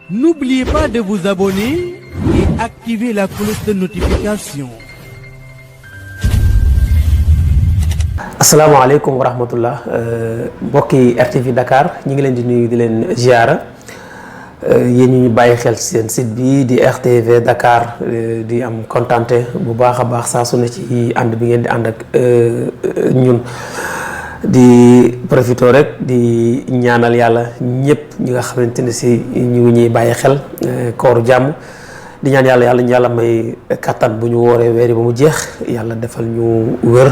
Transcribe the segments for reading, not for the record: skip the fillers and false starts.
N'oubliez pas de vous abonner et activer la cloche de notification. asalaamaaleykum wa rahmatullah mbokki RTV Dakar ñi ngi leen di nuyu di leen ziara yéen ñu bàyyi xel seen site bi di RTV Dakar di am contenté bu baax a baax saa su ne ci ànd bi ngeen di ànd ak ñun di profito rek di ñaanal yàlla ñëpp ñi nga xamante ne si ñu ngi ñuy bàyyi xel kooru jàmm di ñaan yàlla ñu yàlla may kattan bu ñu wooree weeri ba mu jeex yàlla defal ñu wér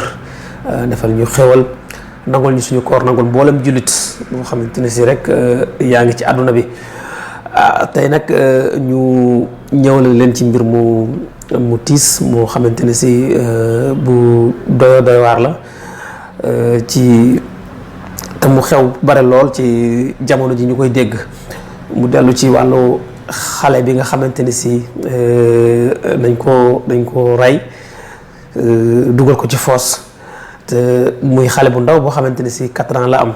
defal ñu xewal nangul ñu suñu koor nangul mboolem jullit boo xamante ne si rek yaa ngi ci àdduna bi tey nag ñu ñëwal leen ci mbir mu tiis moo xamante ne si bu doy waar la ci te mu xew bare lool ci jamono ji ñu koy dégg mu dellu ci wàllu xale bi nga xamante ne si dañ ko rey dugal ko ci foos te muy xale bu ndaw boo xamante ne si 4 ans la am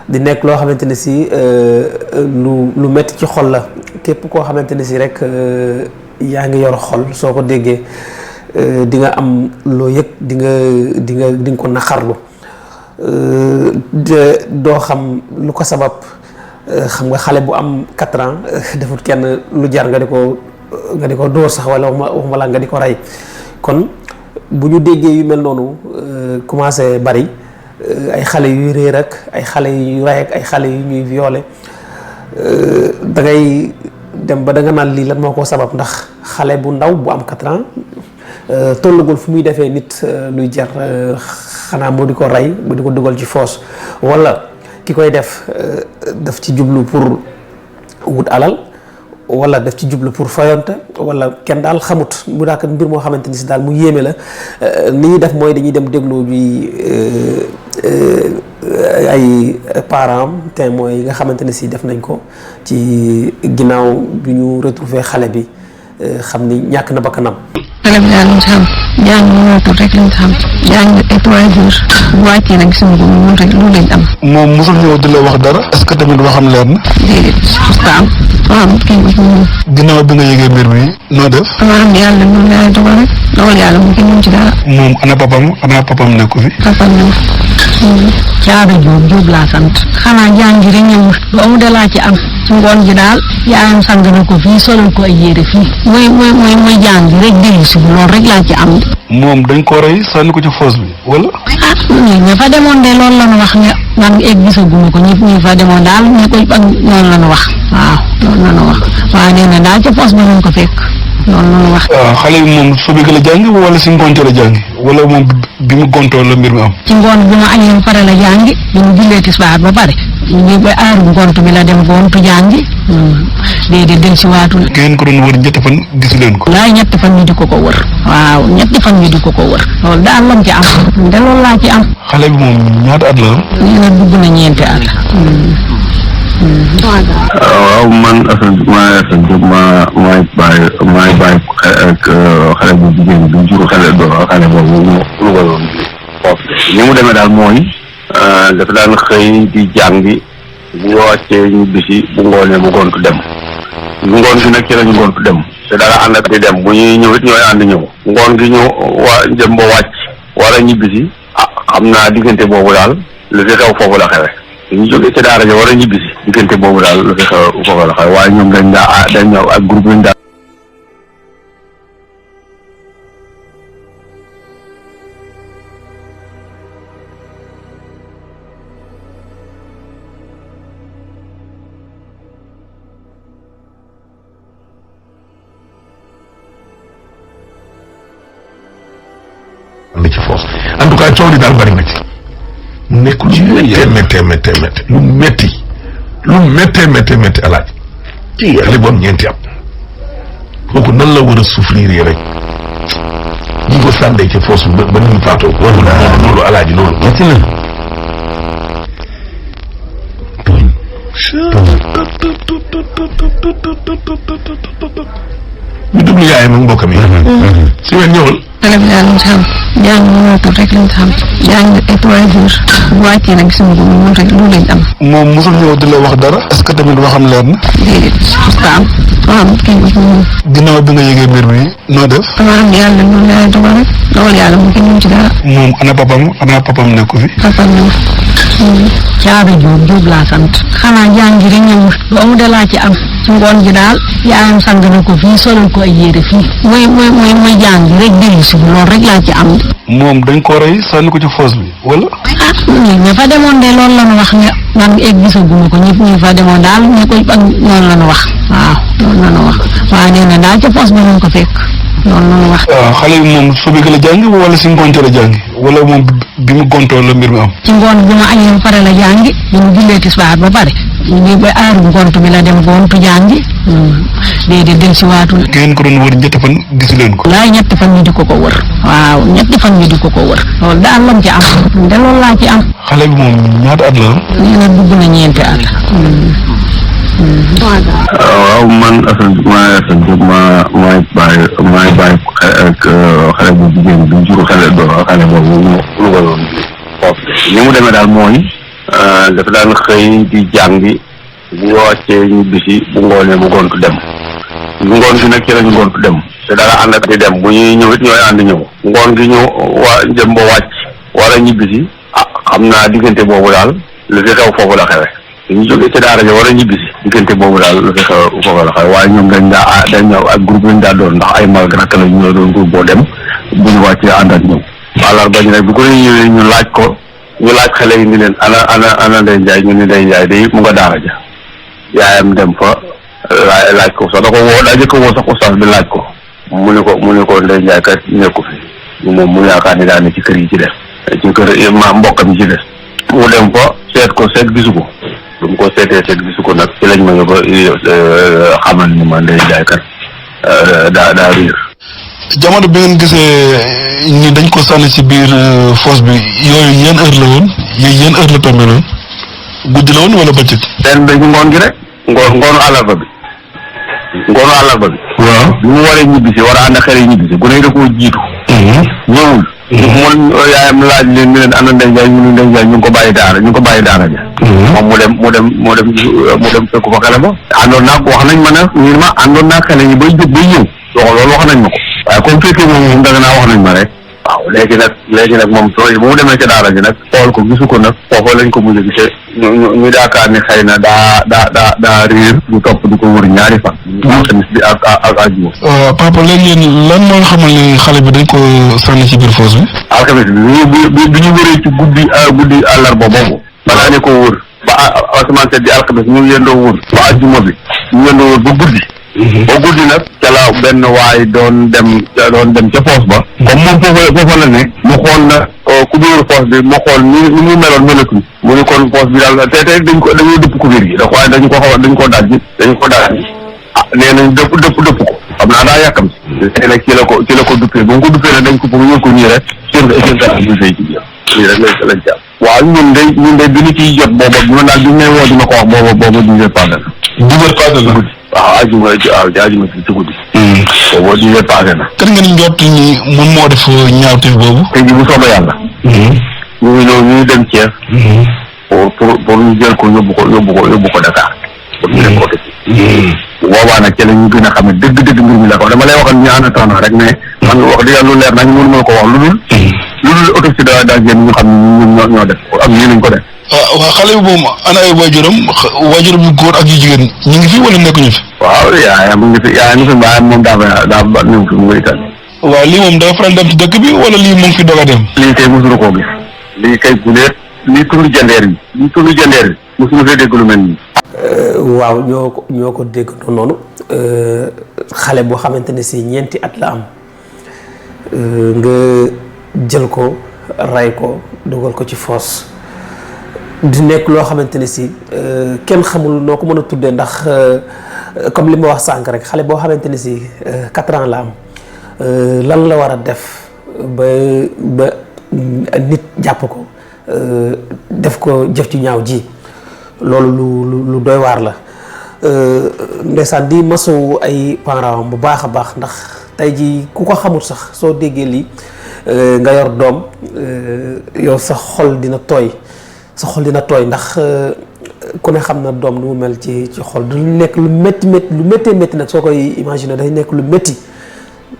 di nekk loo xamante ne si lu metti ci xol la képp koo xamante ne si rek yaa ngi yor xol soo ko déggee di nga am loo yëg di nga ko naqarlu doo xam lu ko sabab xam nga xale bu am 4 ans defut kenn lu jar nga di ko dóor sax wala waxuma la nga di ko rey kon bu ñu déggee yu mel noonu commencé bari ay xale yuy réer ak ay xale yu rey ak ay xale yu ñuy violé da ngay dem ba da nga naan lii lan moo ko sabab ndax xale bu ndaw bu am 4 ans tollugul fu muy defee nit luy jar xanaa moo di ko rey mu di ko dugal ci foos wala ki koy def ci jublu pour wut alal wala daf ci jublu pour fayonte wala kenn daal xamut mu daaka mbir moo xamante ni si daal mu yéeme la li ñuy def mooy dañuy dem déglu bi ay parents témoins yi nga xamante ne si def nañ ko ci ginnaaw bi ñu retrouver xale bi xam ni ñàkk na bakkanam. xale bi daal lañ xam jàng mootul rek lañ xam jàng ay 3 jours bu wàccee nag suñu ko moom rek loolu lañ am. moom mosul ñëw di la wax dara est-ce que tamit waxam leer na. déedéet am waaw kenn ku ci ñëw. ginnaaw bi nga yëgee mbir mi noo def. damaa am yàlla moom yàlla dogal rek dogal yàlla mu kenn mën ci dara. moom ana papam nekku fi. papam ne Caada Jóob laa sant. xanaa jàng rek ñëwul ba mu de laa ci am ci ngoon ji daal yaayam sang na ko fii solal ko ay yére fii mooy jàng rek dellu si loolu rek laa ci am. moom dañ ko rey sànni ko ci foos bi wala. ña fa demoon de loolu la ñu wax ne man egg gisaguma ko ñi fa demoon daal ñu koy ak noonu la ñu wax waaw loolu la ñu wax waaye nee na daal ci foos ba ñu ko fekk loolu la ñu wax. waaw xale bi moom suba gi la jàngi wala si ngoonte la jàngi wala moom bi mu gontoo la mbir mi am. ci ngoon bi ma añee ba pare la jàngi bi mu jullee tisbaar ba pare ñu ba aaru ngont bi la dem gontu jàngi déedéet del si waatul. ngeen ko doon wër ñetti fan gisu leen ko. laay ñetti fan ñu di ko wër waaw ñetti fan ñu di ko wër loolu daal lañ ci am de loolu laa ci am. xale bi moom ñaata at la. nee na dugg na ñeenti at. waaw man Assane Diop maay bàyyi xale bu jigéen bi juru xale boobu mu dugaloon foofu ni mu demee daal mooy dafa daan xëy di jàngi bu wàccee ñu bisi bu ngoonee mu gontu dem bu ngoon gi nag ci lañu gontu dem te dara ànd ak di dem bu ñuy ñëw it ñooy ànd ñëw ngoon gi ñu jëm ba wàcc wala ñibbisi xam naa diggante boobu daal lu fi xew foofu la xewe ñu jógee ci daara ja war a ñibbisi diggante boobu daal lu fi xew foofu la xewe waaye ñoom dañ ñëw ak groupe lañ daal. ci force en tout cas coow li daal bari na ci mu nekk lu méttee alaaj ci xale bu am ñeenti at kooku nan la war a souffrir yi rek ñi ko sàndee ci force ba ni mu faatoo loolu alaaji loolu métti na ñu déglu yaayam ak mbokkam yi si wen ñëwal xale bi daal lañ xam jàng mënatul rek lañ xam jàng ay 3 jours bu wàccee nag suñu ko moom rek loolu lañ am. moom mosul ñëw di la wax dara est-ce que tamit waxam leer na. déedéet waaw kenn ku moom. ginnaaw bi nga yëgee mbir mi noo def. damaa am yàlla loolu yàlla dogal rek dogal yàlla mu kenn mu ci dara. moom ana papam xanaa papam nekku fi. papa ñëw Caaba Jóob laa sant xanaa jàng rek ñëwul doomu de laa ci am ci ngoon gi daal yaayam sang na ko fii solal ko ay yére fii mooy jàng rek dellu si loolu rek laa ci am. moom dañ ko rey sànni ko ci foos bi wala. ñi fa demoon de loolu la ñu wax ne man egg gisaguma ko ñi fa demoon daal ñu ko ak noonu la ñu wax waaw loolu la ñu wax waaye nee na daal ca foos bi ñu ko fekk loolu la ñu wax. waaw xale bi moom suba gi la jàngi wala si ngoonte la jàngi wala moom bi mu gontoo la mbir mi am. ci ngoon bi ma añee ba pare la jàngi bi mu jullee tisbaar ba pare ñu ba aaru ngont bi la dem gontu jàngi déedéet del si waatul. ngeen ko doon wër ñetti fan gisu leen ko. laay ñetti fan ñu di ko wër waaw ñetti fan ñu di ko wër loolu daal lañ ci am de loolu laa ci am. xale bi moom ñaata at la am. nee na dugg na ñeenti at. waaw man Assane Diop maay bàyyi ak xale bu jigéen bi juru xale boobu mu dugaloon foofu ni mu demee daal mooy dafa daan xëy di jàngi bu wàccee ñu bisi bu ngoonee mu gontu dem bu ngoon gi nag ci lañu gontu dem te dara ànd ak di dem bu ñuy ñëw it ñooy ànd ñëw ngoon gi ñu jëm ba wàcc wala ñibbisi xam naa diggante boobu daal lu fi xew foofu la xewe ñu jógee ci daara ja war a ñibbisi diggante boobu daal lu fi xew foofu la xewe waaye ñoom dañ ñëw ak groupe lañ daa doon ndax ay mag rakk la ñu doon groupe boo dem bu ñu wàccee ànd ak ñëw àllarba ñu nag bu ko ñëwee ñu laaj xale yi ni leen ana Ndeye Ndiaye ñu ni Ndeye Ndiaye day mu nga daara ja yaayam dem fa laaj ko sax da ko woo daa jëkk woo sax oustaz bi laaj ko mu ne ko Ndeye Ndiaye kat nekku fi moom mu yaakaar ni daa ne ci kër yi ci des ci kër mbokkam yi ci des mu dem fa seet gisu ko bu mu ko seetee gisu ko nag ci lañ ma yóbba xamal ni ma Ndeye Ndiaye kat daa riir. jamono bi ngeen gisee ni dañ ko sànni ci biir fosse bi yooyu yan heure la woon yan heure la tombé noonu guddi la woon wala bëccëg. ren bi ngoon gi rek ngoonu àllarba bi. waaw bi mu waree ñibbisi war a ànd ak xale yi ñibbisi gune yi da koo jiitu. ñëwul. mun yaayam laaj leen ni leen ana Ndeye Ndiaye ñu ne Ndeye Ndiaye ñu ngi ko bàyyi daara ja. moom mu dem fekk fa xale ba. àndoon naa wax nañ ma ne ma àndoon naa xale yi bay jóg bay ñëw. loolu wax nañ ma ko. waaye comme fekkee moom danga naa wax nañ ma rek. waaw léegi nag moom soo bu mu demee ca daara ji nag xool ko gisu ko nag foofa lañ ko mujj a gisee ñu yaakaar ni xëy na daa réer ñu topp di ko wër ñaari fan. alxamis bi ak àjjuma. papa léegi yéen lan moo xamal ni xale bi dañ ko sànni ci biir fosse bi. alxamis bi ñu wëree ci guddi àllarba boobu. balaa ñu ko wër ba asamaan seet di alxamis ñu yendoo wër ba àjjuma bi ñu yendoo wër ba guddi. ba guddi nag ca la benn waay doon dem ca poos ba comme moom foofa la ne mu xool na kubéeru poos bi mu xool ni mu meloon melatuñ mu ne kon poos bi daal te dañoo dëpp kubéer gi dañ ko daaj nee nañ dëpp ko xam naa daa yàkkam si te nag ci la ko duppee ba mu ko duppee nag dañ ko bëgg yëg ko nii rek seen kanam ñu fay ci biir lii rek lañ ci am waaw ñun de bi ñu ciy jot booba bi ma daal bi may woo dina ko wax booba duñu passé na waaw ajuma ci guddi. boobu di leen passé na. kan ngeen njort ni moom moo def ñaawteef boobu. tey jii bu soobee yàlla. ñu ngi ñëw ñu dem Thiès. pour ñu jël ko yóbbu ko Dakar. pour ñu dem ko tëj. bu boobaa nag ci la ñu gën a xam ne dëgg mbir mi la ko dama lay waxal ñu en attendant rek mais man wax dëgg yàlla lu leer nañ mënu ma ko wax lu dul autopsie daa génn ñu xam ne ñun ñoo def ak ñii nañ ko def. waaw xale bi moom ana ay waajuram yu góor ak yu jigéen ñu ngi fi wala nekkuñu fi. waaw yaayam ngi fi baayam moom daa ñëw fi mu ngi Italie. waaw lii moom dafa faral dem ci dëkk bi wala lii mu ngi fi doog a dem. lii kay mosulu koo gis lii kay guleet lii tund jandeer bi mosulu fee dégg lu mel nii. waaw ñoo ko dégg noonu xale boo xamante ne si ñeenti at la am nga jël ko ray ko dugal ko ci fosse. di nekk loo xamante ne si kenn xamul noo ko mën a tuddee ndax comme li ma wax sànq rek xale boo xamante ne si 4 ans la am lan la war a def ba nit jàpp ko def ko jëf ci ñaaw ji loolu lu doy waar la ndeysaan di masu ay parents bu baax a baax ndax tey ji ku ko xamul sax soo déggee lii nga yor doom yow sa xol dina tooy ndax ku ne xam na doom nu mu mel ci xol du nekk lu métti nag soo koy imaginer day nekk lu métti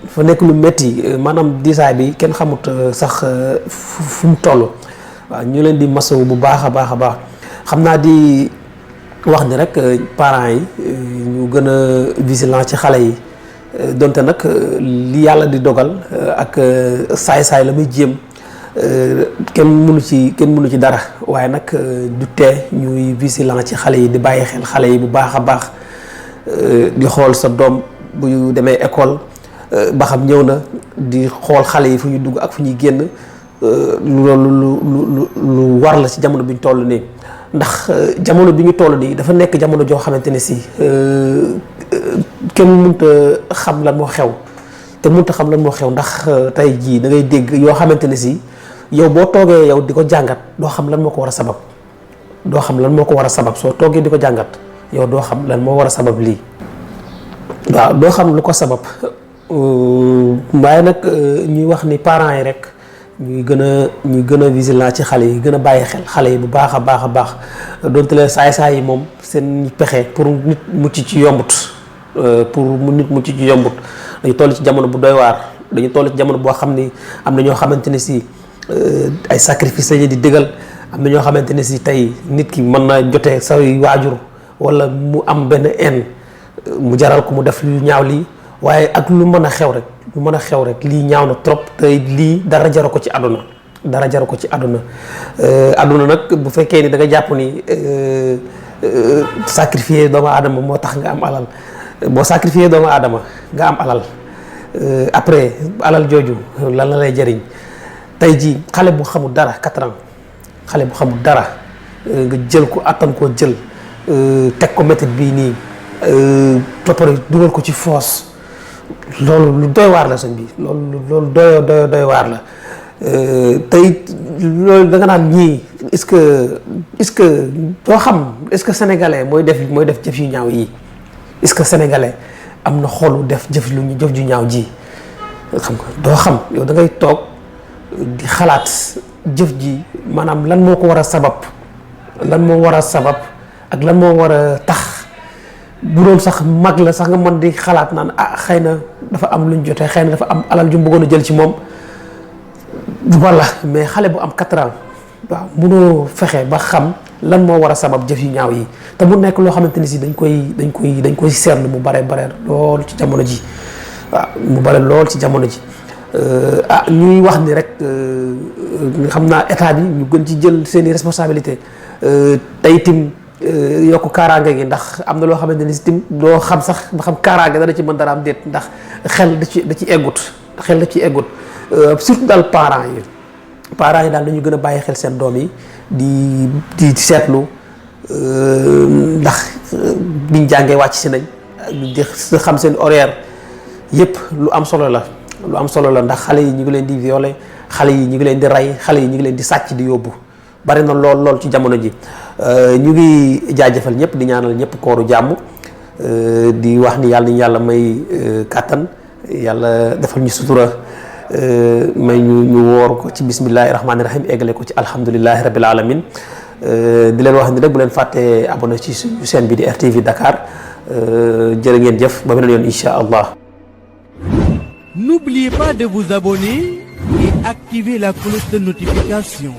fa nekk lu métti maanaam diisaay bi kenn xamut sax fu mu toll. waaw ñu leen di masawu bu baax a baax xam naa di wax ni rek parents yi ñu gën a vigilant ci xale yi donte nag li yàlla di dogal ak saay-saay la muy jéem kenn mënu ci dara waaye nag du tee ñuy vigilant ci xale yi di bàyyi xel xale yi bu baax a baax di xool sa doom bu demee école ba xam ñëw na di xool xale yi fu ñuy dugg ak fu ñuy génn loolu lu war la ci jamono bi ñu toll nii ndax jamono bi ñu toll nii dafa nekk jamono joo xamante ne si kenn mënut a xam lan moo xew te mënut a xam lan moo xew ndax tey jii da ngay dégg yoo xamante ne si yow boo toogee yow di ko jàngat doo xam lan moo ko war a sabab soo toogee di ko jàngat yow doo xam lan moo war a sabab lii waaw doo xam lu ko sabab waaye nag ñuy wax ni parents yi rek. ñuy gën a vigilant ci xale yi gën a bàyyi xel xale yi bu baax a baax donte leen saay-saay yi moom seen pexe pour nit mucc ci yombut dañu toll ci jamono bu doy waar dañu toll ci jamono boo xam ni am na ñoo xamante ne si ay sacrifice lañu di digal am na ñoo xamante ne si tey nit ki mën na jotee say waajur wala mu am benn haine mu jaral ko mu def lu ñaaw lii waaye ak lu mën a xew rek lii ñaaw na trop te lii dara jaru ko ci àdduna àdduna nag bu fekkee ni da nga jàpp ni sacrifier doomu aadama moo tax nga am alal boo sacrifier doomu aadama nga am alal après alal jooju lan la lay jëriñ tey jii xale bu xamul dara 4 ans xale bu xamul dara nga jël ko attan koo jël teg ko méthode bii nii toppare dugal ko ci foos loolu lu doy waar la sëñ bi loolu doy waar la tey loolu da nga naan ñii est-ce que doo xam est-ce que sénégalais mooy def jëf yu ñaaw yi est-ce que sénégalais am na xolu def jëf ju ñaaw ji xam nga doo xam yow da ngay toog di xalaat jëf ji maanaam lan moo ko war a sabab ak lan moo war a tax bu doon sax mag la sax nga mën di xalaat naan xëy na dafa am luñ jotee xëy na dafa am alal ju mu bëggoon a jël ci moom voilà mais xale bu am 4 ans waaw mënoo fexe ba xam lan moo war a sabab jëf yu ñaaw yi te mu nekk loo xamante ni si dañ koy seetlu mu bare lool ci jamono ji ñuy wax ni rek xam naa état bi ñu gën ci jël seeni responsabilité tey tim yokk kaaraange gi ndax am na loo xamante ni si tim doo xam sax ba xam kaaraange dana ci mën dara am déet ndax xel da ci eggut surtout daal parents yi daal dañu gën a bàyyi xel seen doom yi di seetlu ndax biñ jàngee wàcc si nañ di xam seen horaire yépp lu am solo la ndax xale yi ñu ngi leen di violer xale yi ñu ngi leen di rey xale yi ñu ngi leen di sàcc di yóbbu bari na lool ci jamono ji ñu ngi jaajëfal ñëpp di ñaanal ñëpp kooru jàmm di wax ni yàlla may kàttan yàlla defal ñu sutura may ñu woor ko ci bismillahi rahmaani rahim eggale ko ci alhamdulillahi rabbil alamin di leen wax ni rek bu leen fàttee abonné ci suñu chaîne bi di RTV Dakar jërë ngeen jëf ba beneen yoon insha allah. N'oubliez pas de vous abonner et activer la cloche de notification.